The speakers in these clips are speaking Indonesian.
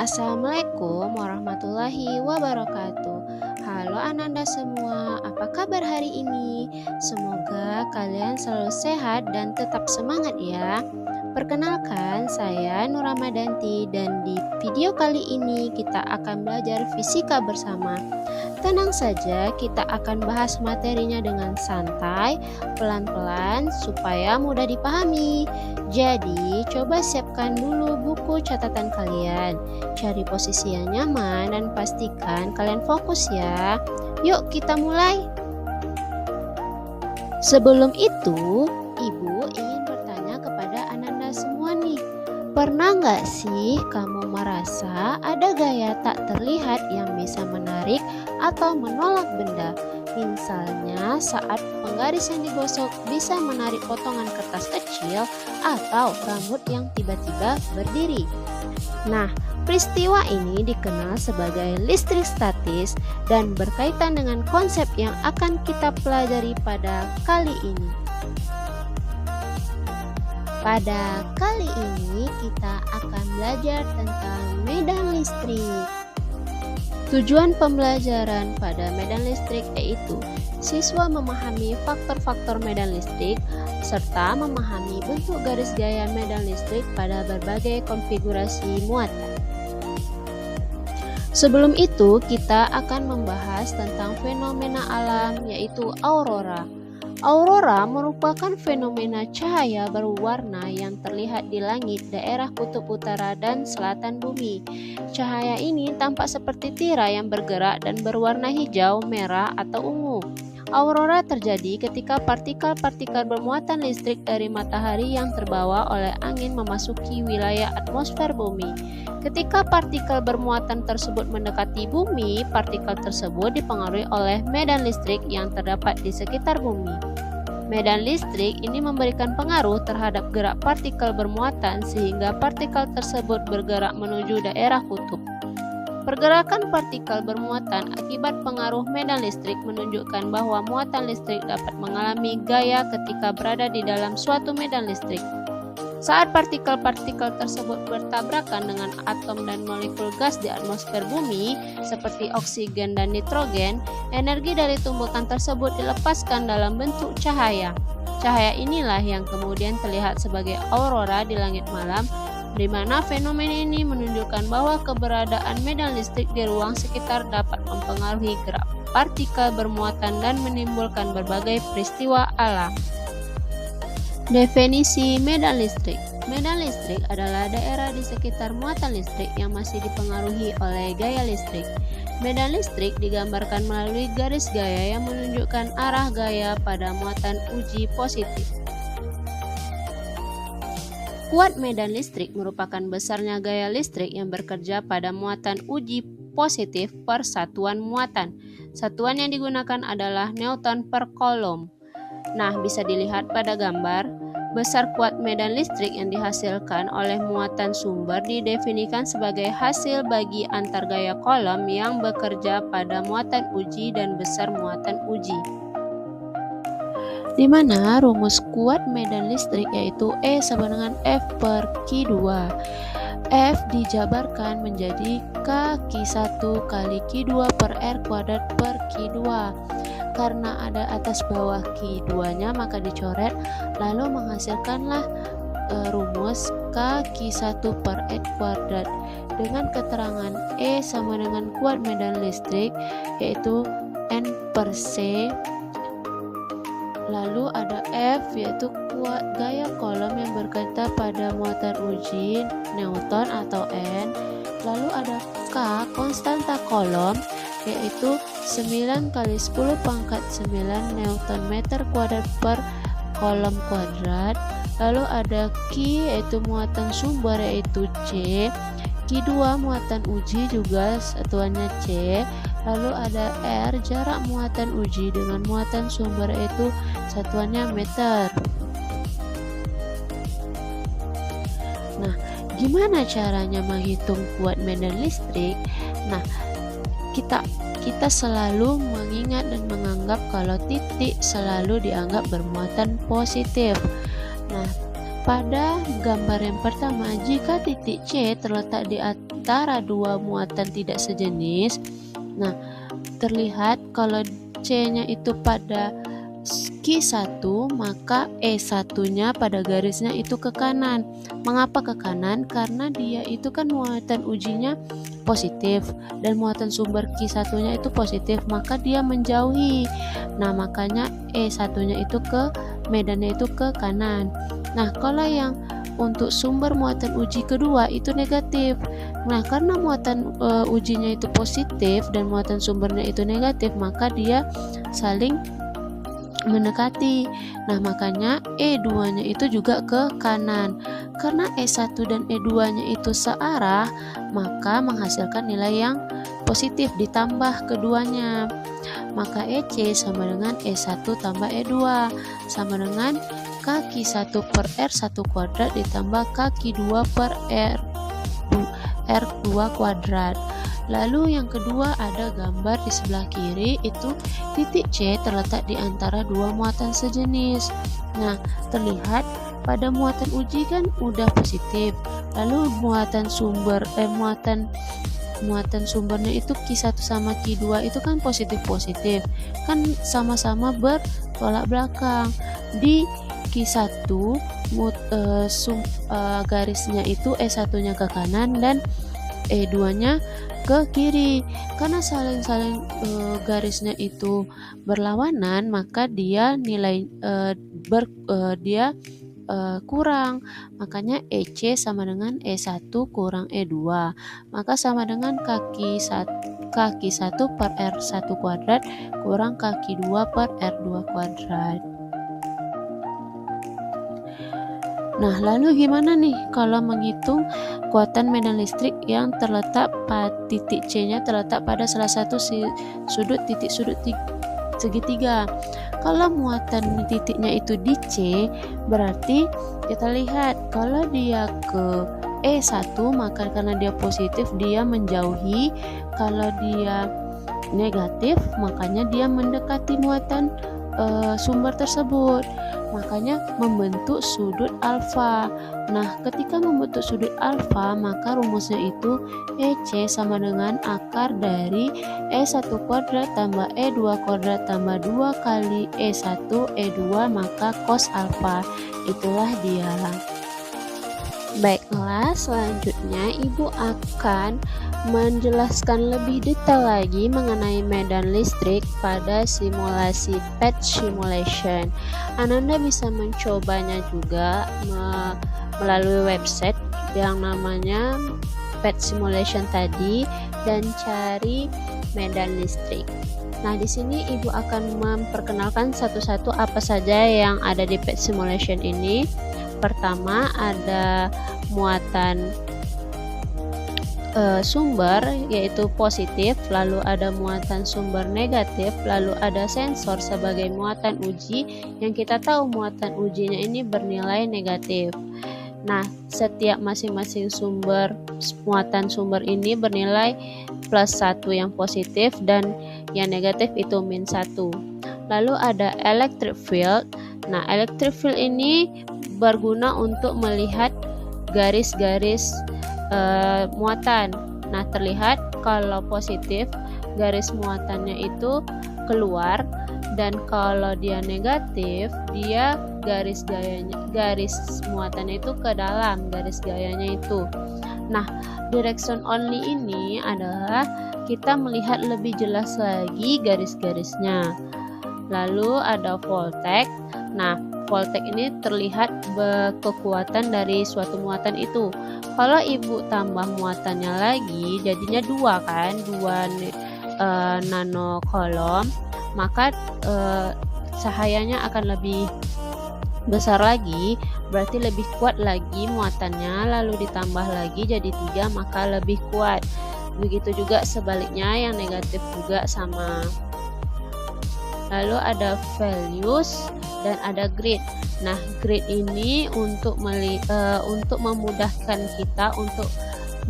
Assalamualaikum warahmatullahi wabarakatuh. Halo Ananda semua, apa kabar hari ini? Semoga kalian selalu sehat dan tetap semangat ya. Perkenalkan, saya Nur Ramadanti dan di video kali ini kita akan belajar fisika bersama. Tenang saja, kita akan bahas materinya dengan santai, pelan-pelan supaya mudah dipahami. Jadi, coba siapkan dulu buku catatan kalian. Cari posisi yang nyaman dan pastikan kalian fokus ya. Yuk kita mulai. Sebelum itu, Ibu ingin bertanya kepada Ananda semua nih. Pernah nggak sih kamu merasa ada gaya tak terlihat yang bisa menarik atau menolak benda? Misalnya saat penggaris yang digosok bisa menarik potongan kertas kecil atau rambut yang tiba-tiba berdiri. Nah, peristiwa ini dikenal sebagai listrik statis dan berkaitan dengan konsep yang akan kita pelajari pada kali ini. Pada kali ini kita akan belajar tentang medan listrik. Tujuan pembelajaran pada medan listrik yaitu siswa memahami faktor-faktor medan listrik serta memahami bentuk garis gaya medan listrik pada berbagai konfigurasi muatan. Sebelum itu, kita akan membahas tentang fenomena alam yaitu aurora. Aurora merupakan fenomena cahaya berwarna yang terlihat di langit daerah kutub utara dan selatan bumi. Cahaya ini tampak seperti tirai yang bergerak dan berwarna hijau, merah, atau ungu. Aurora terjadi ketika partikel-partikel bermuatan listrik dari matahari yang terbawa oleh angin memasuki wilayah atmosfer bumi. Ketika partikel bermuatan tersebut mendekati bumi, partikel tersebut dipengaruhi oleh medan listrik yang terdapat di sekitar bumi. Medan listrik ini memberikan pengaruh terhadap gerak partikel bermuatan sehingga partikel tersebut bergerak menuju daerah kutub. Pergerakan partikel bermuatan akibat pengaruh medan listrik menunjukkan bahwa muatan listrik dapat mengalami gaya ketika berada di dalam suatu medan listrik. Saat partikel-partikel tersebut bertabrakan dengan atom dan molekul gas di atmosfer bumi, seperti oksigen dan nitrogen, energi dari tumbukan tersebut dilepaskan dalam bentuk cahaya. Cahaya inilah yang kemudian terlihat sebagai aurora di langit malam, di mana fenomena ini menunjukkan bahwa keberadaan medan listrik di ruang sekitar dapat mempengaruhi gerak partikel bermuatan dan menimbulkan berbagai peristiwa alam. Definisi medan listrik. Medan listrik adalah daerah di sekitar muatan listrik yang masih dipengaruhi oleh gaya listrik. Medan listrik digambarkan melalui garis gaya yang menunjukkan arah gaya pada muatan uji positif. Kuat medan listrik merupakan besarnya gaya listrik yang bekerja pada muatan uji positif per satuan muatan. Satuan yang digunakan adalah Newton per Coulomb. Nah, bisa dilihat pada gambar, besar kuat medan listrik yang dihasilkan oleh muatan sumber didefinisikan sebagai hasil bagi antar gaya Coulomb yang bekerja pada muatan uji dan besar muatan uji. Di mana rumus kuat medan listrik yaitu E sama dengan F per Q2. F dijabarkan menjadi K Q1 kali Q2 per R kuadrat per Q2. Karena ada atas bawah Q2-nya maka dicoret, lalu menghasilkanlah rumus K Q1 per R kuadrat dengan keterangan E sama dengan kuat medan listrik yaitu N per C. Lalu ada F yaitu kuat gaya Coulomb yang berkaitan pada muatan uji Newton atau N. Lalu ada K konstanta Coulomb yaitu 9 kali 10 pangkat 9 Newton meter kuadrat per Coulomb kuadrat. Lalu ada Q yaitu muatan sumber yaitu C. Q2 muatan uji juga satuannya C. Lalu ada R jarak muatan uji dengan muatan sumber yaitu satuannya meter. Nah, gimana caranya menghitung kuat medan listrik? Nah, kita selalu mengingat dan menganggap kalau titik selalu dianggap bermuatan positif. Nah, pada gambar yang pertama, jika titik C terletak di antara dua muatan tidak sejenis, nah terlihat kalau C-nya itu pada Q1, maka E1-nya pada garisnya itu ke kanan. Mengapa ke kanan? Karena dia itu kan muatan ujinya positif dan muatan sumber Q1-nya itu positif, maka dia menjauhi. Nah, makanya E1-nya itu ke medannya itu ke kanan. Nah, kalau yang untuk sumber muatan uji kedua itu negatif. Nah, karena muatan ujinya itu positif dan muatan sumbernya itu negatif, maka dia saling mendekati. Nah, makanya E2-nya itu juga ke kanan. Karena E1 dan E2-nya itu searah, maka menghasilkan nilai yang positif ditambah keduanya. Maka EC sama dengan E1 tambah E2 sama dengan kaki 1 per R1 kuadrat ditambah kaki 2 per R2 kuadrat. Lalu yang kedua ada gambar di sebelah kiri, itu titik C terletak di antara dua muatan sejenis. Nah, terlihat pada muatan uji kan udah positif. Lalu muatan sumbernya itu Q1 sama Q2 itu kan positif-positif. Kan sama-sama bertolak belakang. Di Q1 garisnya itu E1-nya ke kanan dan E2-nya ke kiri. Karena saling garisnya itu berlawanan, maka dia kurang. Makanya EC sama dengan E1 kurang E2. Maka sama dengan kaki 1 per R1 kuadrat kurang kaki 2 per R2 kuadrat. Nah, lalu gimana nih kalau menghitung kekuatan medan listrik yang terletak pada titik C-nya terletak pada salah satu sudut segitiga. Kalau muatan titiknya itu di C, berarti kita lihat kalau dia ke E1, maka karena dia positif dia menjauhi. Kalau dia negatif, makanya dia mendekati muatan sumber tersebut, makanya membentuk sudut alfa. Nah, ketika membentuk sudut alfa, maka rumusnya itu EC sama dengan akar dari E1 kuadrat tambah E2 kuadrat tambah 2 kali E1 E2 maka cos alfa. Itulah dia. Baiklah, selanjutnya Ibu akan menjelaskan lebih detail lagi mengenai medan listrik pada simulasi PET simulation. Ananda bisa mencobanya juga melalui website yang namanya PET simulation tadi dan cari medan listrik. Nah, di sini Ibu akan memperkenalkan satu-satu apa saja yang ada di PET simulation ini. Pertama ada muatan sumber yaitu positif, lalu ada muatan sumber negatif, lalu ada sensor sebagai muatan uji yang kita tahu muatan ujinya ini bernilai negatif. Nah, setiap masing-masing muatan sumber ini bernilai +1 yang positif dan yang negatif itu -1. Lalu ada electric field. Nah, electric field ini berguna untuk melihat garis-garis muatan. Nah, terlihat kalau positif garis muatannya itu keluar, dan kalau dia negatif dia garis muatannya itu ke dalam garis gayanya itu. Nah, direction only ini adalah kita melihat lebih jelas lagi garis-garisnya. Lalu ada voltage. Nah, voltage ini terlihat kekuatan dari suatu muatan itu. Kalau Ibu tambah muatannya lagi jadinya 2 kan, 2 nanocoulomb, maka cahayanya akan lebih besar lagi, berarti lebih kuat lagi muatannya, lalu ditambah lagi jadi 3 maka lebih kuat. Begitu juga sebaliknya yang negatif juga sama. Lalu ada values dan ada grid. Nah, grid ini untuk memudahkan kita untuk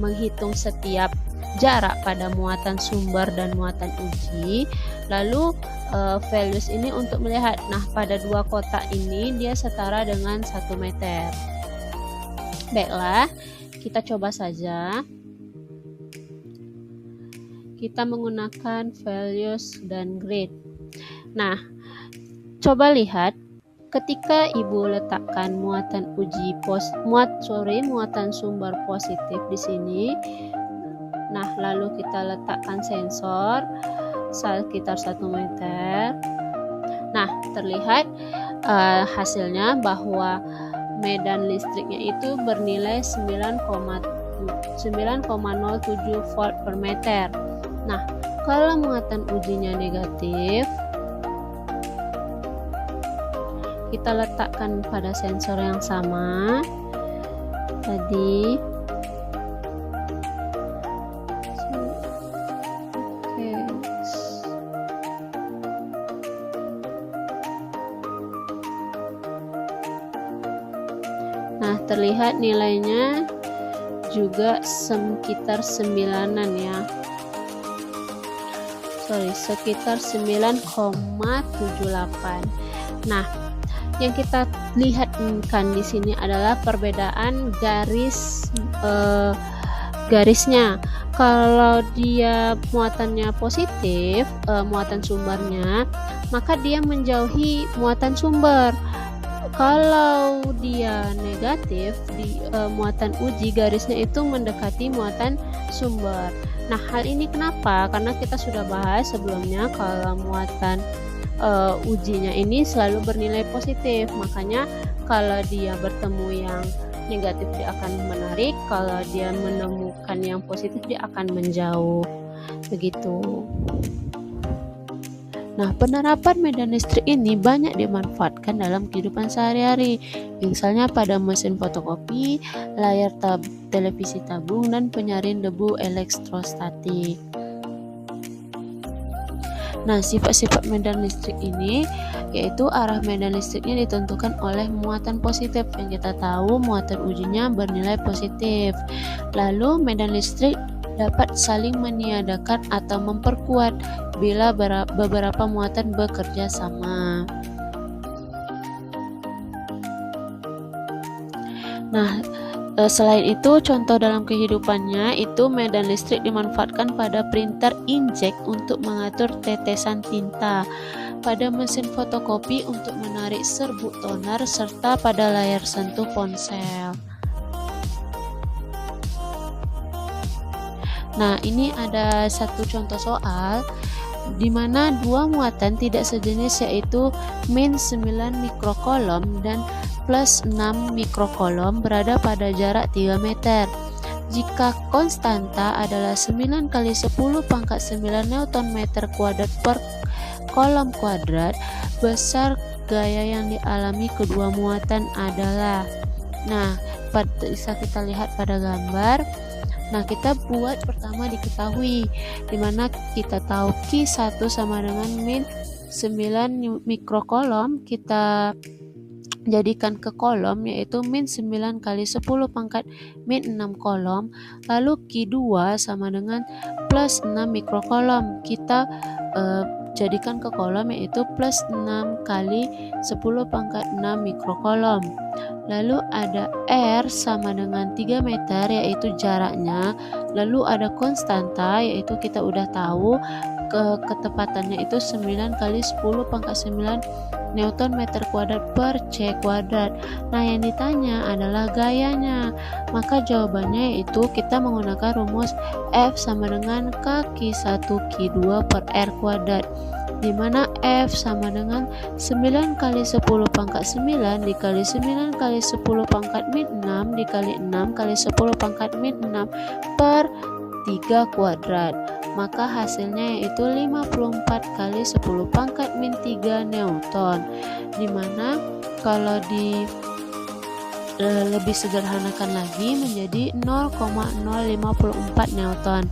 menghitung setiap jarak pada muatan sumber dan muatan uji. Lalu values ini untuk melihat, nah pada dua kotak ini dia setara dengan 1 meter. Baiklah, kita coba saja. Kita menggunakan values dan grade. Nah, coba lihat ketika Ibu letakkan muatan muatan sumber positif di sini. Nah, lalu kita letakkan sensor sekitar 1 meter. Nah, terlihat hasilnya bahwa medan listriknya itu bernilai 9,07 volt per meter. Nah, kalau muatan ujinya negatif, kita letakkan pada sensor yang sama tadi. Nah, terlihat nilainya juga sekitar 9-an ya. Sekitar 9,78. Nah, yang kita lihatkan di sini adalah perbedaan garisnya. Kalau dia muatannya positif, muatan sumbernya, maka dia menjauhi muatan sumber. Kalau dia negatif, di muatan uji garisnya itu mendekati muatan sumber. Nah, hal ini kenapa? Karena kita sudah bahas sebelumnya kalau muatan ujinya ini selalu bernilai positif. Makanya kalau dia bertemu yang negatif dia akan menarik, kalau dia menemukan yang positif dia akan menjauh. Begitu. Nah, penerapan medan listrik ini banyak dimanfaatkan dalam kehidupan sehari-hari, misalnya pada mesin fotokopi, layar televisi tabung, dan penyaring debu elektrostatik. Nah, sifat-sifat medan listrik ini yaitu arah medan listriknya ditentukan oleh muatan positif, yang kita tahu muatan ujinya bernilai positif. Lalu medan listrik dapat saling meniadakan atau memperkuat bila beberapa muatan bekerja sama. Nah, selain itu, contoh dalam kehidupannya itu medan listrik dimanfaatkan pada printer inkjet untuk mengatur tetesan tinta, pada mesin fotokopi untuk menarik serbuk toner, serta pada layar sentuh ponsel. Nah, ini ada satu contoh soal di mana dua muatan tidak sejenis, yaitu min 9 mikrokolom dan plus 6 mikrokolom berada pada jarak 3 meter. Jika konstanta adalah 9 kali 10 pangkat 9 Newton meter kuadrat per kolom kuadrat, besar gaya yang dialami kedua muatan adalah. Nah, bisa kita lihat pada gambar. Nah, kita buat pertama diketahui, dimana kita tahu Q1 sama dengan min 9 mikrokolom, kita jadikan ke kolom, yaitu min 9 kali 10 pangkat min 6 kolom. Lalu Q2 sama dengan plus 6 mikrokolom, kita jadikan ke kolom, yaitu plus 6 kali 10 pangkat 6 mikrokolom. Lalu ada R sama dengan 3 meter, yaitu jaraknya. Lalu ada konstanta, yaitu kita udah tahu ketepatannya itu 9 kali 10 pangkat 9 Newton meter kuadrat per C kuadrat. Nah, yang ditanya adalah gayanya. Maka jawabannya yaitu kita menggunakan rumus F sama dengan K1 Q2 per R kuadrat, di mana F sama dengan 9 kali 10 pangkat 9 dikali 9 kali 10 pangkat min 6 dikali 6 kali 10 pangkat min 6 per 3 kuadrat. Maka hasilnya yaitu 54 kali 10 pangkat min 3 Newton, dimana kalau lebih sederhanakan lagi menjadi 0,054 Newton.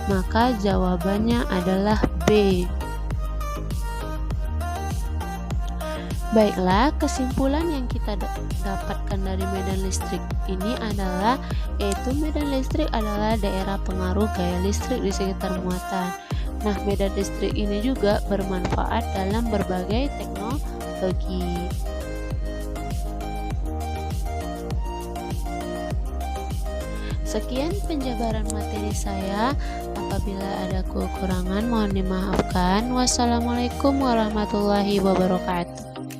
Maka jawabannya adalah B. Baiklah, kesimpulan yang kita dapatkan dari medan listrik ini adalah yaitu medan listrik adalah daerah pengaruh gaya listrik di sekitar muatan. Nah, medan listrik ini juga bermanfaat dalam berbagai teknologi. Sekian penjabaran materi saya. Apabila ada kekurangan mohon dimaafkan. Wassalamualaikum warahmatullahi wabarakatuh.